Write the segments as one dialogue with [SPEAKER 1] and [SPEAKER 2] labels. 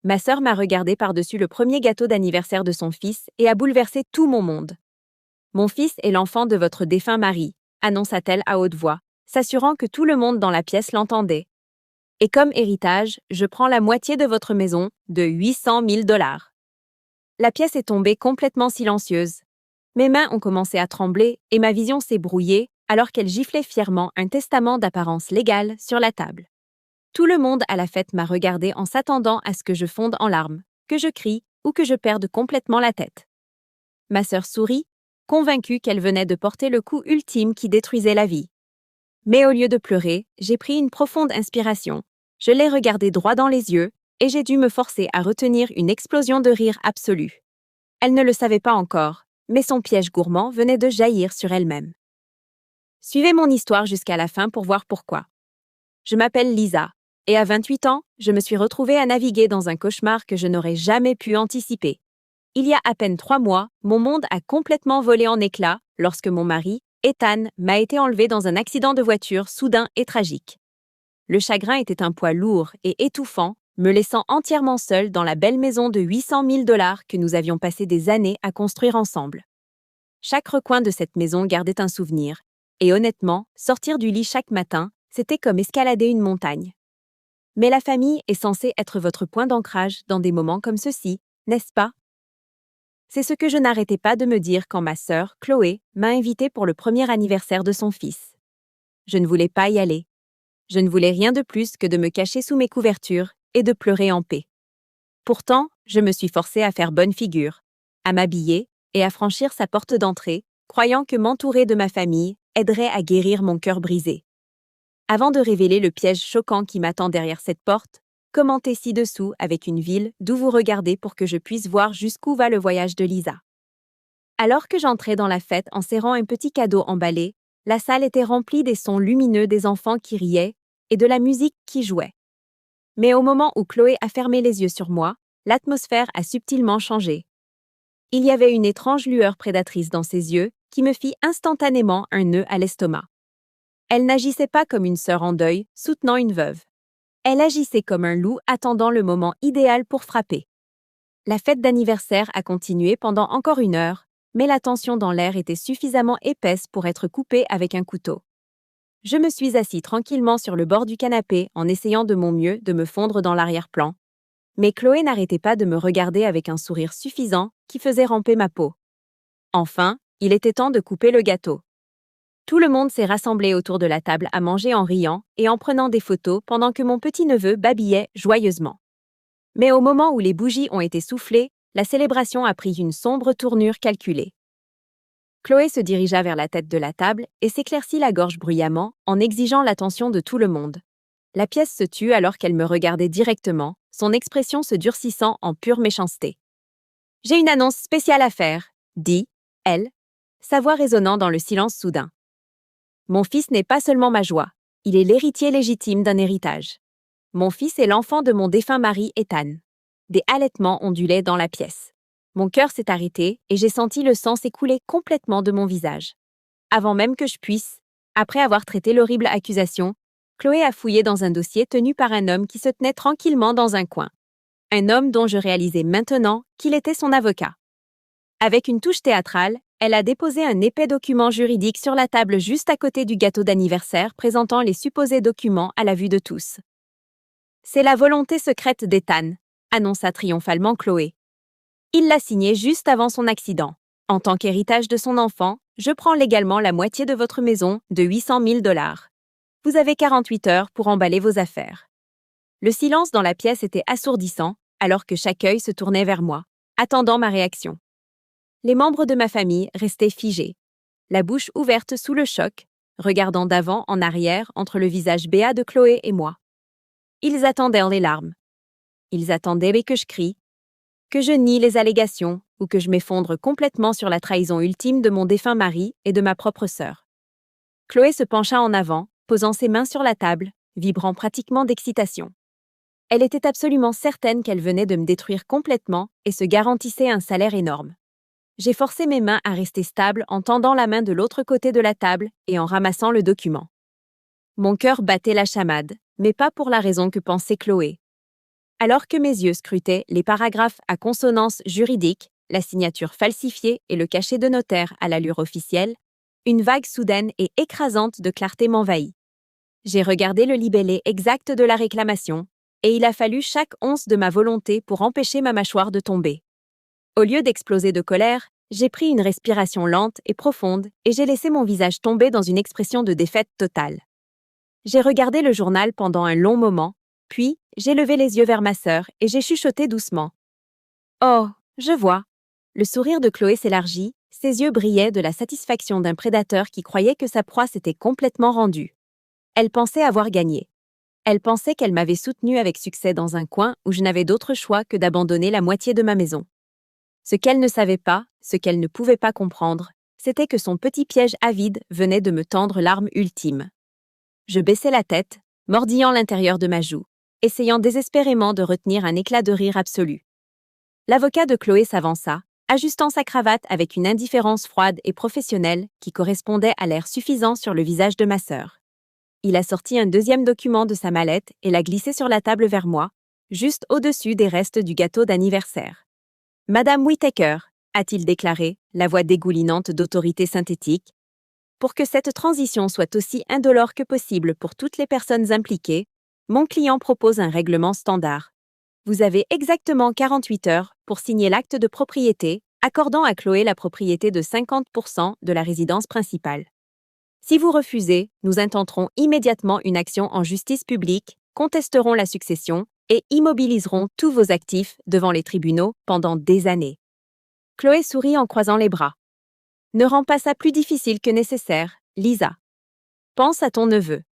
[SPEAKER 1] Ma sœur m'a regardé par-dessus le premier gâteau d'anniversaire de son fils et a bouleversé tout mon monde. Mon fils est l'enfant de votre défunt mari, annonça-t-elle à haute voix, s'assurant que tout le monde dans la pièce l'entendait. Et comme héritage, je prends la moitié de votre maison, de 800 000 $. La pièce est tombée complètement silencieuse. Mes mains ont commencé à trembler et ma vision s'est brouillée alors qu'elle giflait fièrement un testament d'apparence légale sur la table. Tout le monde à la fête m'a regardé en s'attendant à ce que je fonde en larmes, que je crie ou que je perde complètement la tête. Ma sœur sourit, convaincue qu'elle venait de porter le coup ultime qui détruisait la vie. Mais au lieu de pleurer, j'ai pris une profonde inspiration. Je l'ai regardée droit dans les yeux et j'ai dû me forcer à retenir une explosion de rire absolue. Elle ne le savait pas encore, mais son piège gourmand venait de jaillir sur elle-même. Suivez mon histoire jusqu'à la fin pour voir pourquoi. Je m'appelle Lisa, et à 28 ans, je me suis retrouvée à naviguer dans un cauchemar que je n'aurais jamais pu anticiper. Il y a à peine 3 mois, mon monde a complètement volé en éclats lorsque mon mari, Ethan, m'a été enlevé dans un accident de voiture soudain et tragique. Le chagrin était un poids lourd et étouffant, me laissant entièrement seule dans la belle maison de 800 000 $ que nous avions passé des années à construire ensemble. Chaque recoin de cette maison gardait un souvenir, et honnêtement, sortir du lit chaque matin, c'était comme escalader une montagne. Mais la famille est censée être votre point d'ancrage dans des moments comme ceux-ci, n'est-ce pas? C'est ce que je n'arrêtais pas de me dire quand ma sœur, Chloé, m'a invitée pour le premier anniversaire de son fils. Je ne voulais pas y aller. Je ne voulais rien de plus que de me cacher sous mes couvertures et de pleurer en paix. Pourtant, je me suis forcée à faire bonne figure, à m'habiller et à franchir sa porte d'entrée, croyant que m'entourer de ma famille aiderait à guérir mon cœur brisé. Avant de révéler le piège choquant qui m'attend derrière cette porte, commentez ci-dessous avec une ville d'où vous regardez pour que je puisse voir jusqu'où va le voyage de Lisa. Alors que j'entrais dans la fête en serrant un petit cadeau emballé, la salle était remplie des sons lumineux des enfants qui riaient et de la musique qui jouait. Mais au moment où Chloé a fermé les yeux sur moi, l'atmosphère a subtilement changé. Il y avait une étrange lueur prédatrice dans ses yeux qui me fit instantanément un nœud à l'estomac. Elle n'agissait pas comme une sœur en deuil, soutenant une veuve. Elle agissait comme un loup attendant le moment idéal pour frapper. La fête d'anniversaire a continué pendant encore 1 heure, mais la tension dans l'air était suffisamment épaisse pour être coupée avec un couteau. Je me suis assis tranquillement sur le bord du canapé en essayant de mon mieux de me fondre dans l'arrière-plan. Mais Chloé n'arrêtait pas de me regarder avec un sourire suffisant qui faisait ramper ma peau. Enfin, il était temps de couper le gâteau. Tout le monde s'est rassemblé autour de la table à manger en riant et en prenant des photos pendant que mon petit-neveu babillait joyeusement. Mais au moment où les bougies ont été soufflées, la célébration a pris une sombre tournure calculée. Chloé se dirigea vers la tête de la table et s'éclaircit la gorge bruyamment en exigeant l'attention de tout le monde. La pièce se tut alors qu'elle me regardait directement, son expression se durcissant en pure méchanceté. « J'ai une annonce spéciale à faire », dit-elle, sa voix résonnant dans le silence soudain. Mon fils n'est pas seulement ma joie, il est l'héritier légitime d'un héritage. Mon fils est l'enfant de mon défunt mari Ethan. Des halètements ondulaient dans la pièce. Mon cœur s'est arrêté et j'ai senti le sang s'écouler complètement de mon visage. Avant même que je puisse, après avoir traité l'horrible accusation, Chloé a fouillé dans un dossier tenu par un homme qui se tenait tranquillement dans un coin. Un homme dont je réalisais maintenant qu'il était son avocat. Avec une touche théâtrale, elle a déposé un épais document juridique sur la table juste à côté du gâteau d'anniversaire présentant les supposés documents à la vue de tous. « C'est la volonté secrète d'Ethan », annonça triomphalement Chloé. Il l'a signé juste avant son accident. En tant qu'héritage de son enfant, je prends légalement la moitié de votre maison de 800 000 $. Vous avez 48 heures pour emballer vos affaires. Le silence dans la pièce était assourdissant, alors que chaque œil se tournait vers moi, attendant ma réaction. Les membres de ma famille restaient figés, la bouche ouverte sous le choc, regardant d'avant en arrière entre le visage béat de Chloé et moi. Ils attendaient les larmes. Ils attendaient que je crie, que je nie les allégations ou que je m'effondre complètement sur la trahison ultime de mon défunt mari et de ma propre sœur. Chloé se pencha en avant, posant ses mains sur la table, vibrant pratiquement d'excitation. Elle était absolument certaine qu'elle venait de me détruire complètement et se garantissait un salaire énorme. J'ai forcé mes mains à rester stables en tendant la main de l'autre côté de la table et en ramassant le document. Mon cœur battait la chamade, mais pas pour la raison que pensait Chloé. Alors que mes yeux scrutaient les paragraphes à consonance juridique, la signature falsifiée et le cachet de notaire à l'allure officielle, une vague soudaine et écrasante de clarté m'envahit. J'ai regardé le libellé exact de la réclamation, et il a fallu chaque once de ma volonté pour empêcher ma mâchoire de tomber. Au lieu d'exploser de colère, j'ai pris une respiration lente et profonde et j'ai laissé mon visage tomber dans une expression de défaite totale. J'ai regardé le journal pendant un long moment, puis j'ai levé les yeux vers ma sœur et j'ai chuchoté doucement. « Oh, je vois. » Le sourire de Chloé s'élargit, ses yeux brillaient de la satisfaction d'un prédateur qui croyait que sa proie s'était complètement rendue. Elle pensait avoir gagné. Elle pensait qu'elle m'avait soutenue avec succès dans un coin où je n'avais d'autre choix que d'abandonner la moitié de ma maison. Ce qu'elle ne savait pas, ce qu'elle ne pouvait pas comprendre, c'était que son petit piège avide venait de me tendre l'arme ultime. Je baissai la tête, mordillant l'intérieur de ma joue, essayant désespérément de retenir un éclat de rire absolu. L'avocat de Chloé s'avança, ajustant sa cravate avec une indifférence froide et professionnelle qui correspondait à l'air suffisant sur le visage de ma sœur. Il a sorti un deuxième document de sa mallette et l'a glissé sur la table vers moi, juste au-dessus des restes du gâteau d'anniversaire. « Madame Whittaker », a-t-il déclaré, la voix dégoulinante d'autorité synthétique, « pour que cette transition soit aussi indolore que possible pour toutes les personnes impliquées, mon client propose un règlement standard. Vous avez exactement 48 heures pour signer l'acte de propriété, accordant à Chloé la propriété de 50% de la résidence principale. Si vous refusez, nous intenterons immédiatement une action en justice publique, contesterons la succession et immobiliseront tous vos actifs devant les tribunaux pendant des années. » Chloé sourit en croisant les bras. « Ne rends pas ça plus difficile que nécessaire, Lisa. Pense à ton neveu.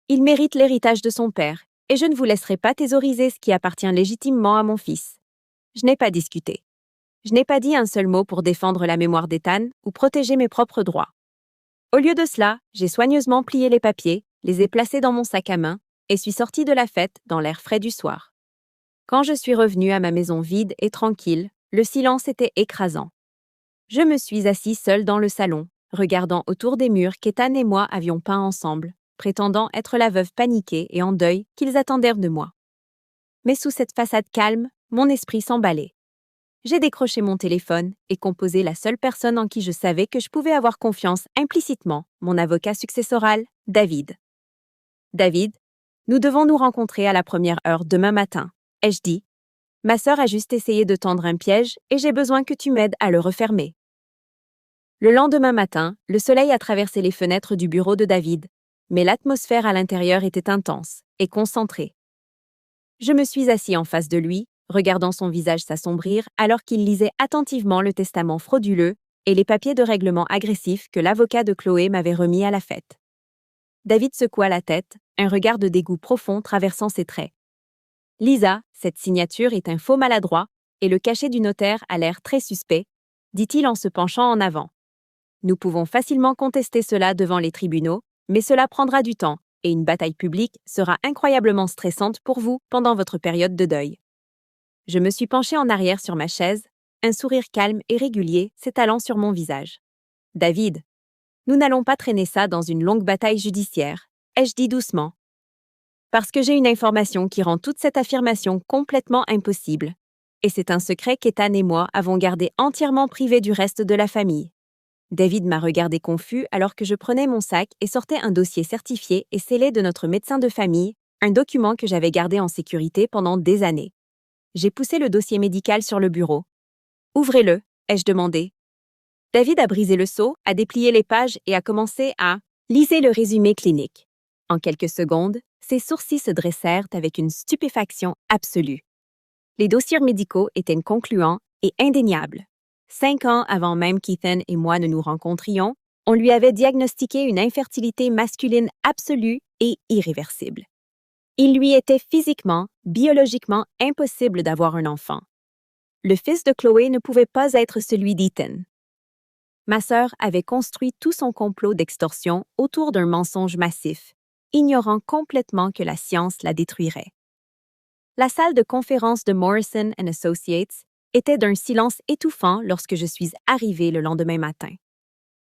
[SPEAKER 1] Il mérite l'héritage de son père, et je ne vous laisserai pas thésauriser ce qui appartient légitimement à mon fils. » Je n'ai pas discuté. Je n'ai pas dit un seul mot pour défendre la mémoire d'Ethan ou protéger mes propres droits. Au lieu de cela, j'ai soigneusement plié les papiers, les ai placés dans mon sac à main et suis sortie de la fête dans l'air frais du soir. Quand je suis revenue à ma maison vide et tranquille, le silence était écrasant. Je me suis assise seule dans le salon, regardant autour des murs qu'Ethan et moi avions peints ensemble, prétendant être la veuve paniquée et en deuil qu'ils attendèrent de moi. Mais sous cette façade calme, mon esprit s'emballait. J'ai décroché mon téléphone et composé la seule personne en qui je savais que je pouvais avoir confiance implicitement, mon avocat successoral, David. « David, nous devons nous rencontrer à la première heure demain matin, » ai-je dit. « Ma sœur a juste essayé de tendre un piège et j'ai besoin que tu m'aides à le refermer. » Le lendemain matin, le soleil a traversé les fenêtres du bureau de David, mais l'atmosphère à l'intérieur était intense et concentrée. Je me suis assis en face de lui, regardant son visage s'assombrir alors qu'il lisait attentivement le testament frauduleux et les papiers de règlement agressifs que l'avocat de Chloé m'avait remis à la fête. David secoua la tête, un regard de dégoût profond traversant ses traits. « Lisa, cette signature est un faux maladroit et le cachet du notaire a l'air très suspect, » dit-il en se penchant en avant. « Nous pouvons facilement contester cela devant les tribunaux, mais cela prendra du temps et une bataille publique sera incroyablement stressante pour vous pendant votre période de deuil. » Je me suis penchée en arrière sur ma chaise, un sourire calme et régulier s'étalant sur mon visage. « David, nous n'allons pas traîner ça dans une longue bataille judiciaire, » ai-je dit doucement. Parce que j'ai une information qui rend toute cette affirmation complètement impossible. Et c'est un secret qu'Ethan et moi avons gardé entièrement privé du reste de la famille. David m'a regardé confus alors que je prenais mon sac et sortais un dossier certifié et scellé de notre médecin de famille, un document que j'avais gardé en sécurité pendant des années. J'ai poussé le dossier médical sur le bureau. « Ouvrez-le », ai-je demandé. David a brisé le sceau, a déplié les pages et a commencé à « liser le résumé clinique ». En quelques secondes, ses sourcils se dressèrent avec une stupéfaction absolue. Les dossiers médicaux étaient concluants et indéniables. 5 ans avant même qu'Ethan et moi ne nous rencontrions, on lui avait diagnostiqué une infertilité masculine absolue et irréversible. Il lui était physiquement, biologiquement impossible d'avoir un enfant. Le fils de Chloé ne pouvait pas être celui d'Ethan. Ma sœur avait construit tout son complot d'extorsion autour d'un mensonge massif, ignorant complètement que la science la détruirait. La salle de conférence de Morrison & Associates était d'un silence étouffant lorsque je suis arrivée le lendemain matin.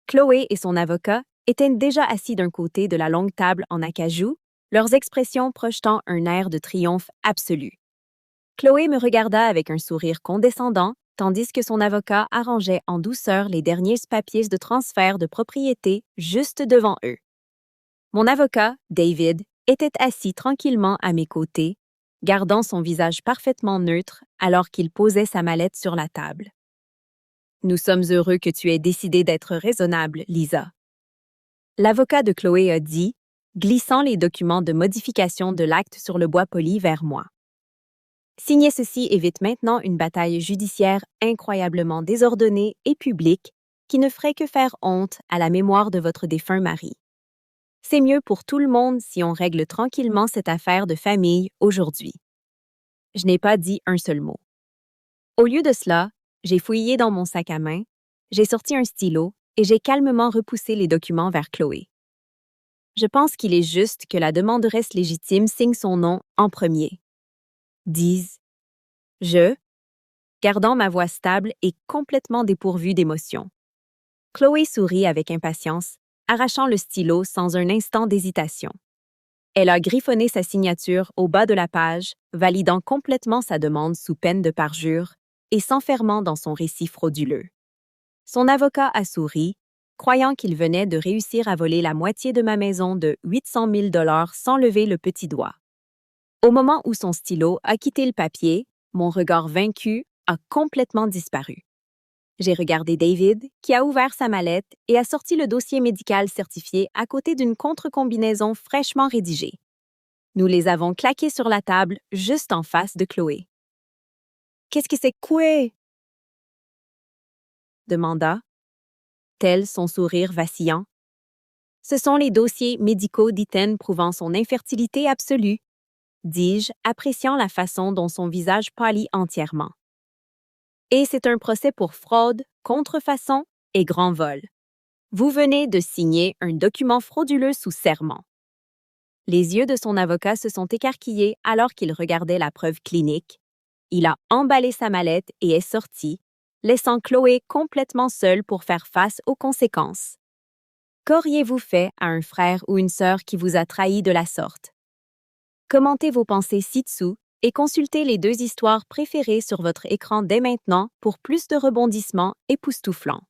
[SPEAKER 1] Chloé et son avocat étaient déjà assis d'un côté de la longue table en acajou, leurs expressions projetant un air de triomphe absolu. Chloé me regarda avec un sourire condescendant, tandis que son avocat arrangeait en douceur les derniers papiers de transfert de propriété juste devant eux. Mon avocat, David, était assis tranquillement à mes côtés, gardant son visage parfaitement neutre alors qu'il posait sa mallette sur la table. « Nous sommes heureux que tu aies décidé d'être raisonnable, Lisa. » L'avocat de Chloé a dit, glissant les documents de modification de l'acte sur le bois poli vers moi. Signer ceci évite maintenant une bataille judiciaire incroyablement désordonnée et publique qui ne ferait que faire honte à la mémoire de votre défunt mari. C'est mieux pour tout le monde si on règle tranquillement cette affaire de famille aujourd'hui. Je n'ai pas dit un seul mot. Au lieu de cela, j'ai fouillé dans mon sac à main, j'ai sorti un stylo et j'ai calmement repoussé les documents vers Chloé. Je pense qu'il est juste que la demanderesse légitime signe son nom en premier. Dis-je, gardant ma voix stable et complètement dépourvue d'émotion. Chloé sourit avec impatience, arrachant le stylo sans un instant d'hésitation. Elle a griffonné sa signature au bas de la page, validant complètement sa demande sous peine de parjure et s'enfermant dans son récit frauduleux. Son avocat a souri, croyant qu'il venait de réussir à voler la moitié de ma maison de 800 000 $ sans lever le petit doigt. Au moment où son stylo a quitté le papier, mon regard vaincu a complètement disparu. J'ai regardé David, qui a ouvert sa mallette et a sorti le dossier médical certifié à côté d'une contre-combinaison fraîchement rédigée. Nous les avons claqués sur la table juste en face de Chloé. « Qu'est-ce que c'est quoi? » demanda, tel son sourire vacillant. « Ce sont les dossiers médicaux d'Ethan prouvant son infertilité absolue, dis-je, appréciant la façon dont son visage pâlit entièrement. Et c'est un procès pour fraude, contrefaçon et grand vol. Vous venez de signer un document frauduleux sous serment. » Les yeux de son avocat se sont écarquillés alors qu'il regardait la preuve clinique. Il a emballé sa mallette et est sorti, laissant Chloé complètement seule pour faire face aux conséquences. Qu'auriez-vous fait à un frère ou une sœur qui vous a trahi de la sorte? Commentez vos pensées ci-dessous et consultez les 2 histoires préférées sur votre écran dès maintenant pour plus de rebondissements époustouflants.